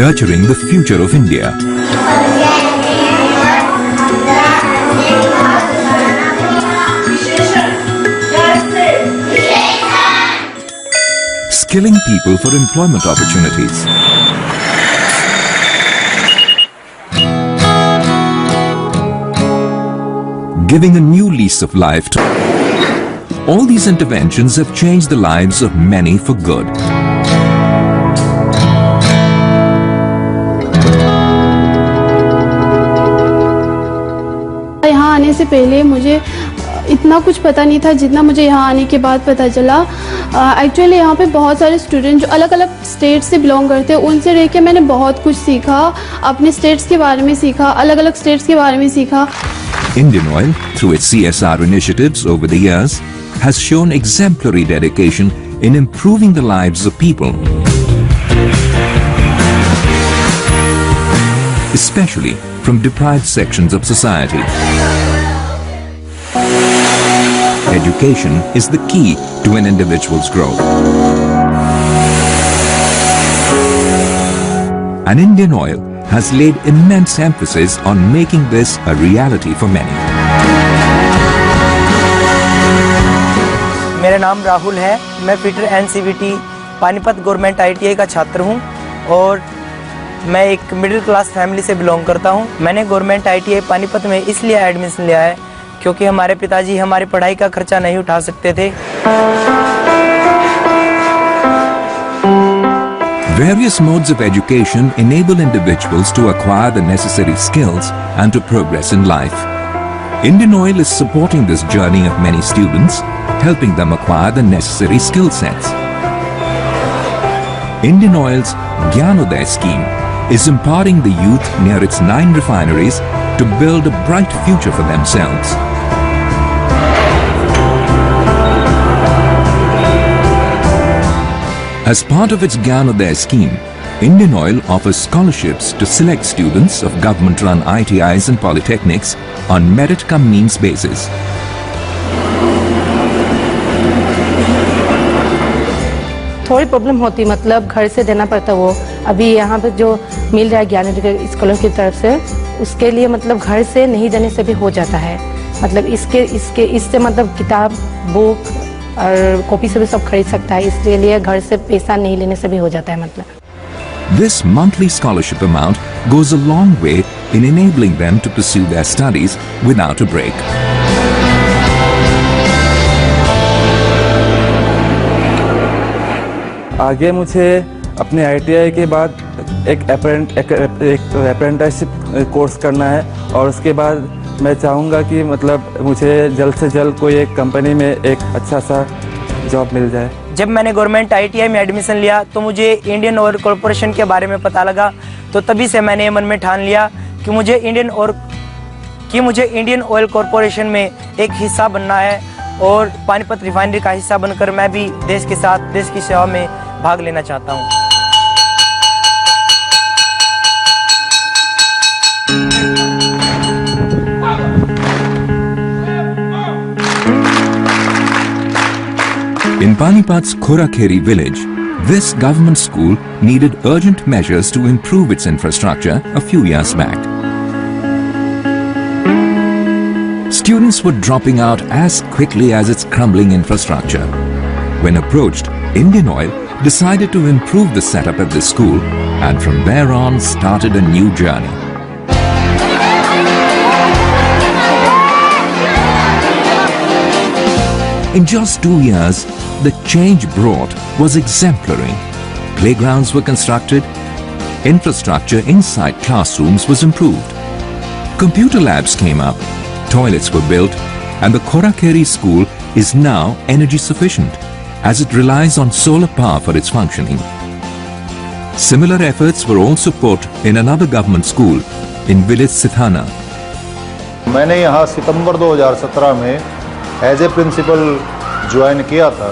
nurturing the future of India. Skilling people for employment opportunities. Giving a new lease of life to all these interventions have changed the lives of many for good. यहाँ आने से पहले मुझे इतना कुछ पता नहीं था जितना मुझे यहाँ आने के बाद पता चला। एक्चुअली यहाँ पे बहुत सारे स्टूडेंट जो अलग अलग स्टेट से बिलोंग करते हैं, उनसे रह के मैंने बहुत कुछ सीखा, अपने स्टेट्स के बारे में सीखा, अलग अलग स्टेट्स के बारे में सीखा। IndianOil, through its CSR initiatives over the years, has shown exemplary dedication in improving the lives of people, especially from deprived sections of society. Education is the key to an individual's growth. And IndianOil has laid immense emphasis on making this a reality for many. मेरा नाम राहुल है। मैं fitter NCVT Panipat government ITI का छात्र हूं और मैं एक मिडिल क्लास फैमिली से बिलोंग करता हूं। मैंने गवर्नमेंट ITI पानीपत में इसलिए एडमिशन लिया है क्योंकि हमारे पिताजी हमारी पढ़ाई का खर्चा नहीं उठा सकते थे। Various modes of education enable individuals to acquire the necessary skills and to progress in life. IndianOil is supporting this journey of many students, helping them acquire the necessary skill sets. IndianOil's Gyanodaya scheme is empowering the youth near its 9 refineries to build a bright future for themselves. As part of its Gyanodaya scheme, IndianOil offers scholarships to select students of government-run ITIs and polytechnics on merit-cum-means basis. थोड़ी problem होती, मतलब घर से देना पड़ता। वो अभी यहाँ पे जो मिल रहा है ज्ञानोदय स्कॉलर की तरफ से, उसके लिए मतलब घर से नहीं देने से भी हो जाता है। मतलब इससे मतलब किताब, बुक और कॉपी से भी सब खरीद सकता है, इसके लिए घर से पैसा नहीं लेने से भी हो जाता है। मतलब This monthly scholarship amount goes a long way in enabling them to pursue their studies without a break. आगे मुझे अपने ITI के बाद एक अप्रेंटिसशिप कोर्स करना है और उसके बाद मैं चाहूँगा कि मतलब मुझे जल्द से जल्द कोई एक कंपनी में एक अच्छा सा जॉब मिल जाए। जब मैंने गवर्नमेंट ITI में एडमिशन लिया तो मुझे इंडियन ऑयल कॉरपोरेशन के बारे में पता लगा, तो तभी से मैंने मन में ठान लिया कि मुझे इंडियन ऑयल कॉरपोरेशन में एक हिस्सा बनना है और पानीपत रिफाइनरी का हिस्सा बनकर मैं भी देश के साथ देश की सेवा में भाग लेना चाहता हूँ। In Panipat's Khorakheri village, this government school needed urgent measures to improve its infrastructure a few years back. Students were dropping out as quickly as its crumbling infrastructure. When approached, IndianOil decided to improve the setup at this school and from there on started a new journey. In just 2 years, the change brought was exemplary. Playgrounds were constructed, infrastructure inside classrooms was improved. Computer labs came up, toilets were built, and the Khorakheri school is now energy sufficient as it relies on solar power for its functioning. Similar efforts were also put in another government school in village Sithana. मैंने यहाँ सितंबर 2017 में as a principal join किया था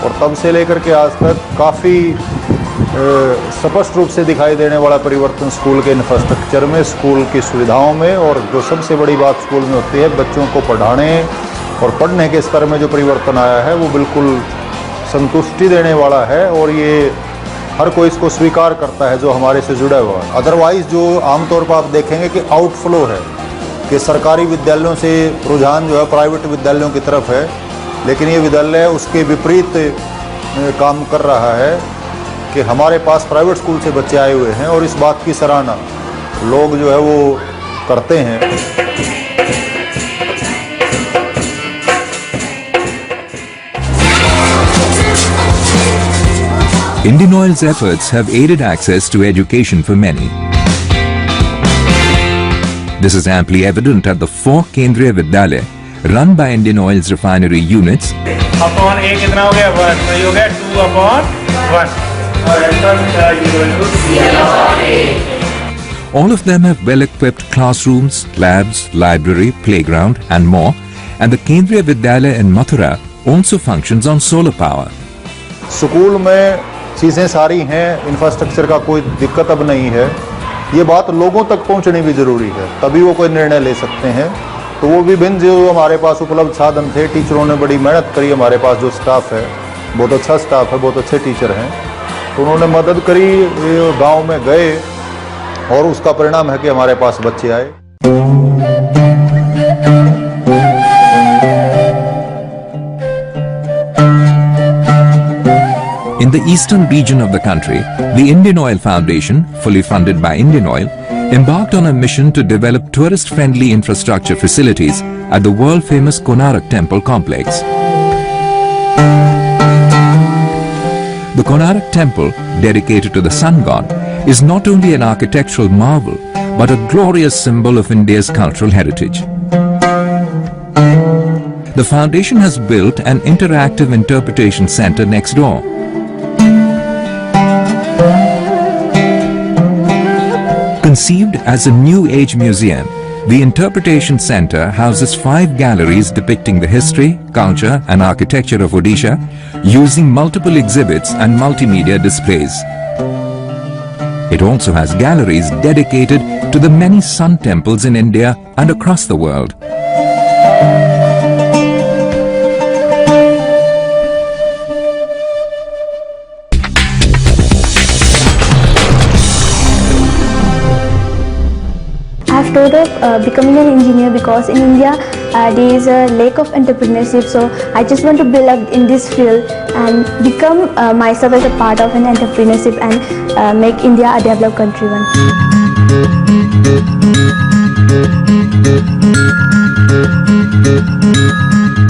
और तब से लेकर के आज तक काफ़ी स्पष्ट रूप से दिखाई देने वाला परिवर्तन स्कूल के इंफ्रास्ट्रक्चर में, स्कूल की सुविधाओं में, और जो सबसे बड़ी बात स्कूल में होती है बच्चों को पढ़ाने और पढ़ने के स्तर में जो परिवर्तन आया है वो बिल्कुल संतुष्टि देने वाला है। और ये हर कोई इसको स्वीकार करता है जो हमारे से जुड़ा हुआ है। अदरवाइज़ जो आमतौर पर आप देखेंगे कि आउटफ्लो है कि सरकारी विद्यालयों से रुझान जो है प्राइवेट विद्यालयों की तरफ है, लेकिन ये विद्यालय उसके विपरीत काम कर रहा है कि हमारे पास प्राइवेट स्कूल से बच्चे आए हुए हैं और इस बात की सराहना लोग जो है वो करते हैं। IndianOil's efforts have aided access to education for many. This is amply evident at the 4 Kendriya Vidyalaya run by IndianOil's refinery units. Upon A कितना हो गया 1, तो ये हो गया 2 upon 1 और answer equal to C upon A. All of them have well-equipped classrooms, labs, library, playground and more, and the Kendriya Vidyalaya in Mathura also functions on solar power. School में चीज़ें सारी हैं, इंफ्रास्ट्रक्चर का कोई दिक्कत अब नहीं है। ये बात लोगों तक पहुंचनी भी ज़रूरी है, तभी वो कोई निर्णय ले सकते हैं। तो वो विभिन्न जो हमारे पास उपलब्ध साधन थे, टीचरों ने बड़ी मेहनत करी। हमारे पास जो स्टाफ है बहुत अच्छा स्टाफ है, बहुत अच्छे टीचर हैं, तो उन्होंने मदद करी, गाँव में गए और उसका परिणाम है कि हमारे पास बच्चे आए। In the eastern region of the country, the IndianOil Foundation, fully funded by IndianOil, embarked on a mission to develop tourist-friendly infrastructure facilities at the world-famous Konarak Temple complex. The Konarak Temple, dedicated to the sun god, is not only an architectural marvel, but a glorious symbol of India's cultural heritage. The foundation has built an interactive interpretation center next door. Conceived as a new age museum, the Interpretation Center houses 5 galleries depicting the history, culture and architecture of Odisha, using multiple exhibits and multimedia displays. It also has galleries dedicated to the many sun temples in India and across the world. I've thought of becoming an engineer because in India there is a lack of entrepreneurship, so I just want to build up in this field and become myself as a part of an entrepreneurship and make India a developed country one.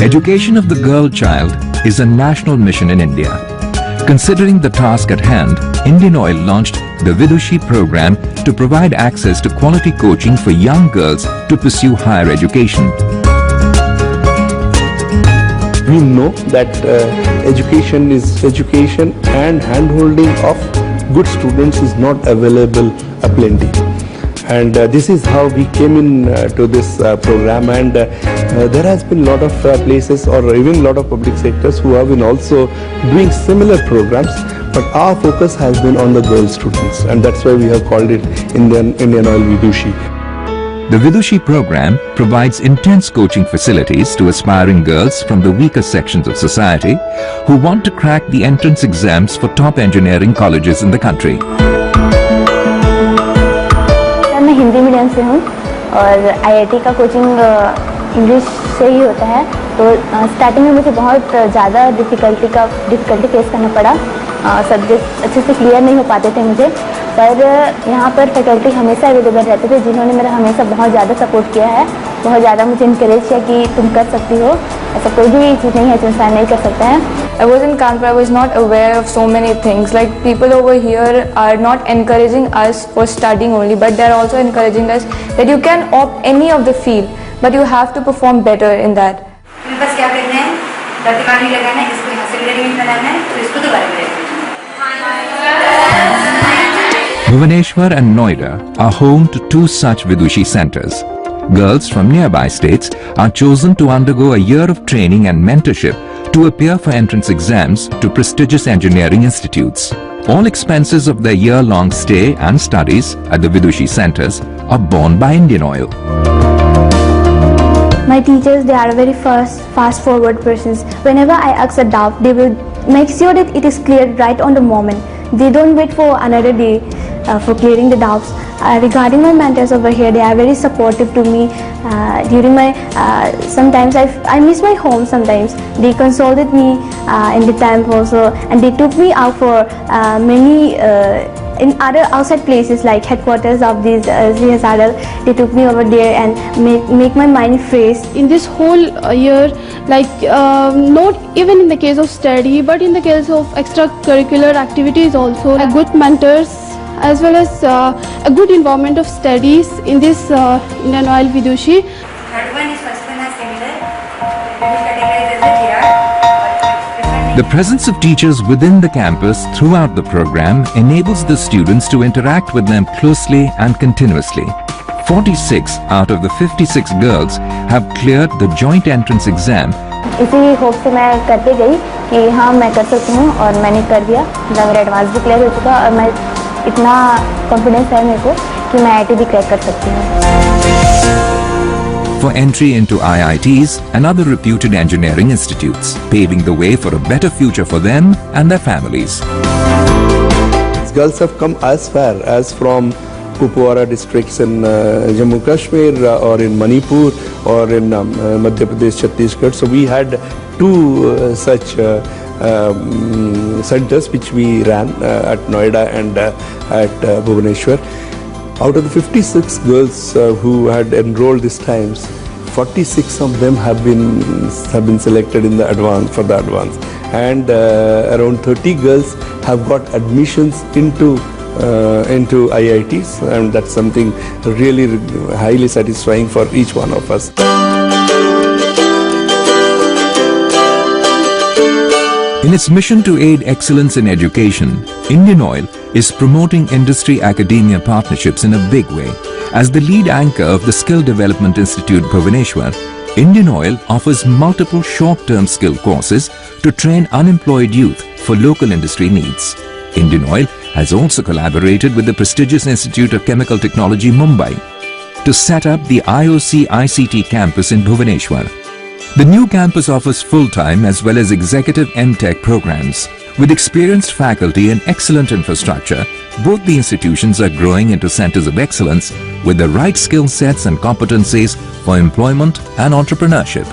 Education of the girl child is a national mission in India. Considering the task at hand, IndianOil launched the Vidushi program to provide access to quality coaching for young girls to pursue higher education. We know that education is education, and handholding of good students is not available aplenty. And this is how we came in to this program, and there has been a lot of places or even a lot of public sectors who have been also doing similar programs, but our focus has been on the girl students, and that's why we have called it IndianOil Vidushi. The Vidushi program provides intense coaching facilities to aspiring girls from the weaker sections of society who want to crack the entrance exams for top engineering colleges in the country. मैं Hindi medium से हूँ और IIT का coaching English से ही होता है, तो starting में मुझे बहुत ज़्यादा डिफ़िकल्टी फेस करना पड़ा। सब्जेक्ट अच्छे से क्लियर नहीं हो पाते थे मुझे, पर यहाँ पर फैकल्टी हमेशा अवेलेबल रहते थे जिन्होंने मेरा हमेशा बहुत ज़्यादा सपोर्ट किया है, बहुत ज़्यादा मुझे इनकरेज किया कि तुम कर सकती हो, ऐसा कोई भी चीज़ नहीं है जो इंसान नहीं कर सकता है। I was in Kanpur, I was not aware of so many things. Like people over here are not encouraging us for studying only, but they are also encouraging us that you can opt any of the field, but you have to perform better in that. बस क्या करना है, प्रतिमान भी लगाना है, इसको यहाँ से ग्रेडिंग बनाना है, तो इसको दोबारा करेंगे। Bhubaneswar and Noida are home to 2 such Vidushi centers. Girls from nearby states are chosen to undergo a year of training and mentorship to appear for entrance exams to prestigious engineering institutes. All expenses of their year-long stay and studies at the Vidushi centers are borne by IndianOil. My teachers, they are very fast forward persons. Whenever I ask a doubt, they will make sure that it is cleared right on the moment. they don't wait for another day for clearing the doubts. Regarding my mentors over here, they are very supportive to me during my sometimes I miss my home. Sometimes they consulted me in the time also, and they took me out for many in other outside places like headquarters of this CSR. They took me over there and make my mind fresh. In this whole year, like not even in the case of study, but in the case of extracurricular activities also, good mentors as well as a good environment of studies in this IndianOil Vidushi. Third one is first one is similar. It is categorized as a hierarchy. The presence of teachers within the campus throughout the program enables the students to interact with them closely and continuously. 46 out of the 56 girls have cleared the joint entrance exam. इसी hope से मैं करते गई कि हाँ मैं कर सकती हूँ, और मैंने कर दिया। मेरा एडवांस भी क्लियर हो चुका, और मैं इतना कॉन्फिडेंस है मेरे को कि मैं IIT भी क्रैक कर सकती हूँ। For entry into IITs and other reputed engineering institutes, paving the way for a better future for them and their families. Girls have come as far as from Kupwara districts in Jammu Kashmir or in Manipur or in Madhya Pradesh, Chhattisgarh. So we had two such centers which we ran at Noida and at Bhubaneswar. Out of the 56 girls who had enrolled this times, 46 of them have been selected in the advance for the advance, and around 30 girls have got admissions into IITs, and that's something really highly satisfying for each one of us. In its mission to aid excellence in education, IndianOil is promoting industry-academia partnerships in a big way. As the lead anchor of the Skill Development Institute Bhubaneswar, IndianOil offers multiple short-term skill courses to train unemployed youth for local industry needs. IndianOil has also collaborated with the prestigious Institute of Chemical Technology, Mumbai, to set up the IOC ICT campus in Bhubaneswar. The new campus offers full-time as well as executive MTech programs. With experienced faculty and excellent infrastructure, both the institutions are growing into centers of excellence with the right skill sets and competencies for employment and entrepreneurship.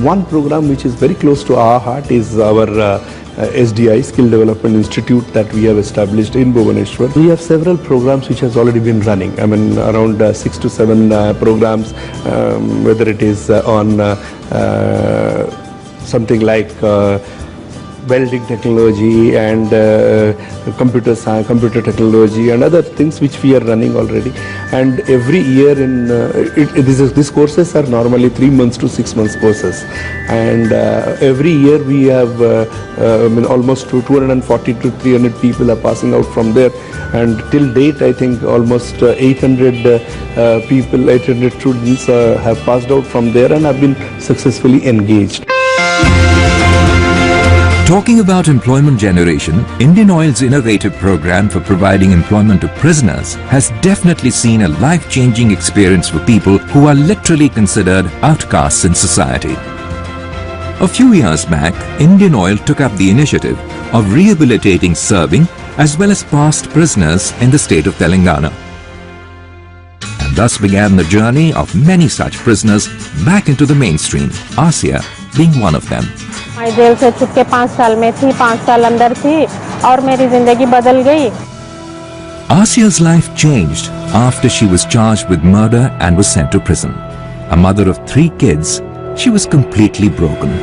One program which is very close to our heart is our SDI, Skill Development Institute, that we have established in Bhubaneswar. We have several programs which has already been running. I mean, around 6 to 7 programs, whether it is on something like welding technology and computer science, computer technology and other things which we are running already. And every year these courses are normally 3 months to 6 months courses. And every year we have almost 240 to 300 people are passing out from there. And till date, I think almost 800 people, 800 students have passed out from there and have been successfully engaged. Talking about employment generation, IndianOil's innovative program for providing employment to prisoners has definitely seen a life-changing experience for people who are literally considered outcasts in society. A few years back, IndianOil took up the initiative of rehabilitating serving as well as past prisoners in the state of Telangana. And thus began the journey of many such prisoners back into the mainstream, Asia being one of them. मैं jail से छूट के 5 साल में थी, 5 साल अंदर थी और मेरी जिंदगी बदल गई। Asia's life changed after she was charged with murder and was sent to prison. A mother of 3 kids, she was completely broken.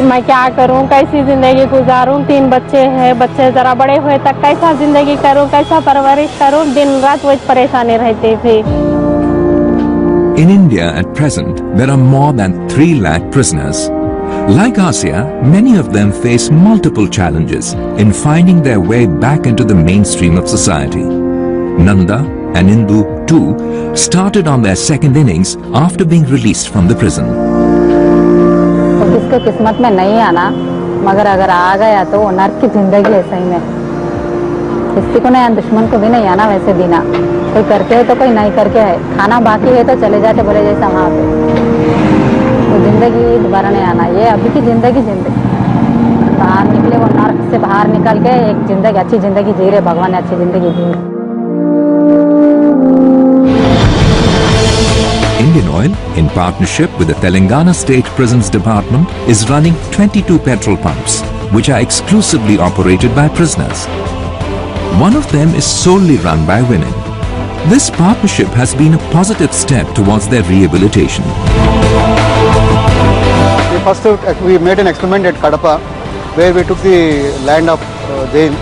मैं क्या करूं, कैसी जिंदगी गुजारूं, 3 बच्चे हैं, बच्चे जरा बड़े हुए तक कैसा जिंदगी करूं, कैसा परवरिश करूं, दिन रात वही परेशानी रहती थी। In India at present, there are more than 3 lakh prisoners. Like Asia, many of them face multiple challenges in finding their way back into the mainstream of society. Nanda and Indu too started on their second innings after being released from the prison. जिसको किस्मत में नहीं आना, मगर अगर आ गया तो वो नर्क की जिंदगी है सही में। किसी को नहीं, दुश्मन को भी नहीं आना वैसे बिना, कोई करके है तो कोई नहीं करके है, खाना बाकी है तो चले जाते बोले जैसा वहाँ पे। वो ज़िंदगी दोबारा नहीं आना, ये अभी की ज़िंदगी बाहर निकले, वो नर्क से बाहर निकल के एक ज़िंदगी, अच्छी ज़िंदगी जी रहे, भगवान ने अच्छी ज़िंदगी दी। Indian Oil, in partnership with the Telangana State Prisons Department, is running 22 petrol pumps, which are exclusively operated by prisoners. One of them is solely run by women. This partnership has been a positive step towards their rehabilitation. First, we made an experiment at Kadapa, where we took the land of jail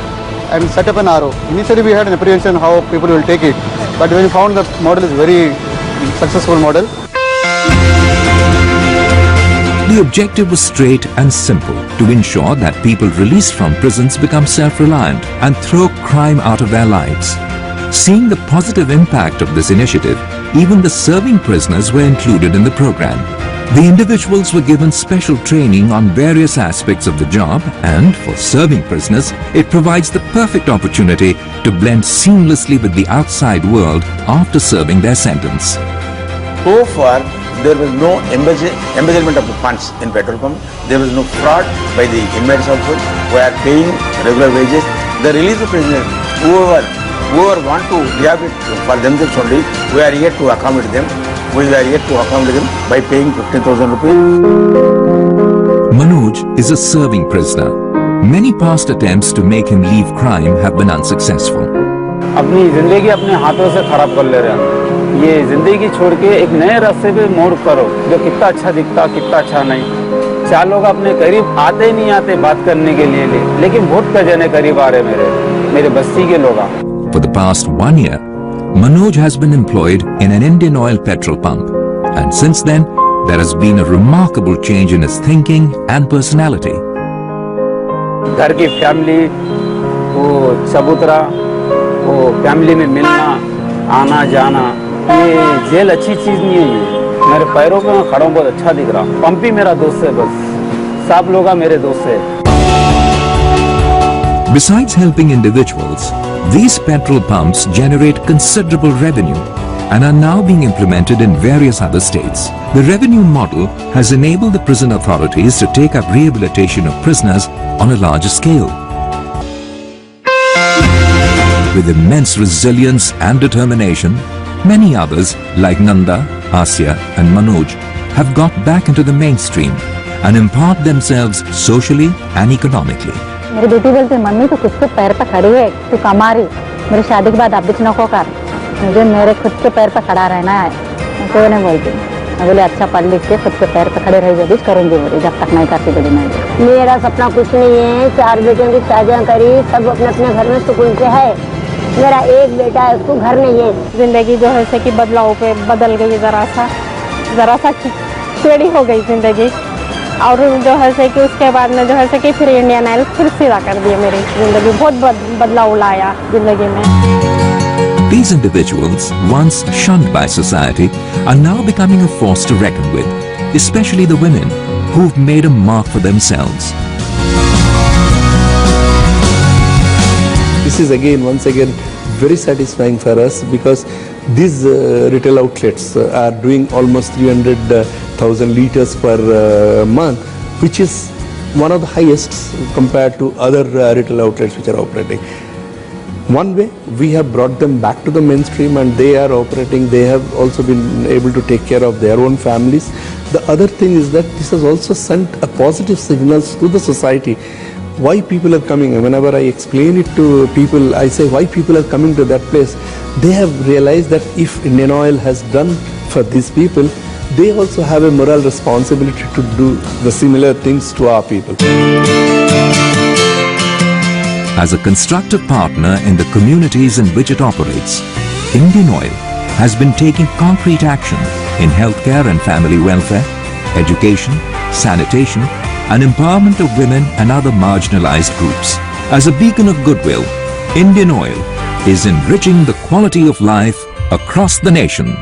and set up an RO. Initially, we had an apprehension how people will take it, but when we found the model is very successful model. The objective was straight and simple: to ensure that people released from prisons become self-reliant and throw crime out of their lives. Seeing the positive impact of this initiative, even the serving prisoners were included in the program. The individuals were given special training on various aspects of the job, and for serving prisoners, it provides the perfect opportunity to blend seamlessly with the outside world after serving their sentence. So far, there was no embezzlement of the funds in petrol pump. There was no fraud by the inmates also, who are paying regular wages. The release of prisoners, whoever want to rehabilitate for themselves only, we are here to accommodate them. We are here to accommodate them by paying 15,000 rupees. Manoj is a serving prisoner. Many past attempts to make him leave crime have been unsuccessful. अपनी जिंदगी अपने हाथों से खराब कर ले रहे हैं। ये जिंदगी छोड़ के एक नए रास्ते पे मोड़ करो, जो कितना अच्छा दिखता, कितना अच्छा नहीं। चार लोग अपने करीब आते नहीं आते बात करने के लिए, लेकिन बहुत कजने करीब आ रहे मेरे बस्ती के लोग। For the past 1 year, Manoj has been employed in an Indian Oil petrol pump, and since then, there has been a remarkable change in his thinking and personality. घर की फैमिली, वो चबूतरा, वो फैमिली में मिलना, आना जाना, ये जेल अच्छी चीज नहीं है। मेरे पैरों पे मैं खड़ा हूँ, बहुत अच्छा दिख रहा। पंप ही मेरा दोस्त है, बस सब लोग मेरे दोस्त है। Besides helping individuals, these petrol pumps generate considerable revenue and are now being implemented in various other states. The revenue model has enabled the prison authorities to take up rehabilitation of prisoners on a larger scale. With immense resilience and determination, many others like Nanda, Asya and Manoj have got back into the mainstream and impart themselves socially and economically. मेरी बेटी बोलती mummy तो खुद के पैर पर खड़ी है, तू कमा रही, मेरी शादी के बाद आप भी नको कर, मुझे मेरे खुद के पैर पर खड़ा रहना है। कोई नहीं बोलती, मैं बोले अच्छा पढ़ लिख के खुद के पैर पर खड़े रह जाओ, करूँगी बोली, जब तक नहीं करती बोली मैं। मेरा सपना कुछ नहीं है, 4 बेटियों की शादियाँ करी, सब अपने अपने घर में सुकून से है। मेरा एक बेटा है, उसको घर नहीं है। जिंदगी जो है कि बदलाव पे बदल गई, जरा सा टेढ़ी हो गई जिंदगी, और जो है कि उसके बाद में जो है कि फिर इंडियन ऑयल फिर सीधा कर दिया मेरी जिंदगी, बहुत बदलाव लाया जिंदगी में। These individuals, once shunned by society, are now becoming a force to reckon with, especially the women who've made a mark for themselves. This is once again very satisfying for us, because these retail outlets are doing almost 300,000 liters per month, which is one of the highest compared to other retail outlets which are operating. One way, we have brought them back to the mainstream and they are operating. They have also been able to take care of their own families. The other thing is that this has also sent a positive signals to the society. Why people are coming? Whenever I explain it to people, I say why people are coming to that place. They have realized that if Indian Oil has done for these people, they also have a moral responsibility to do the similar things to our people. As a constructive partner in the communities in which it operates, Indian Oil has been taking concrete action in healthcare and family welfare, education, sanitation, and empowerment of women and other marginalized groups. As a beacon of goodwill, Indian Oil is enriching the quality of life across the nation.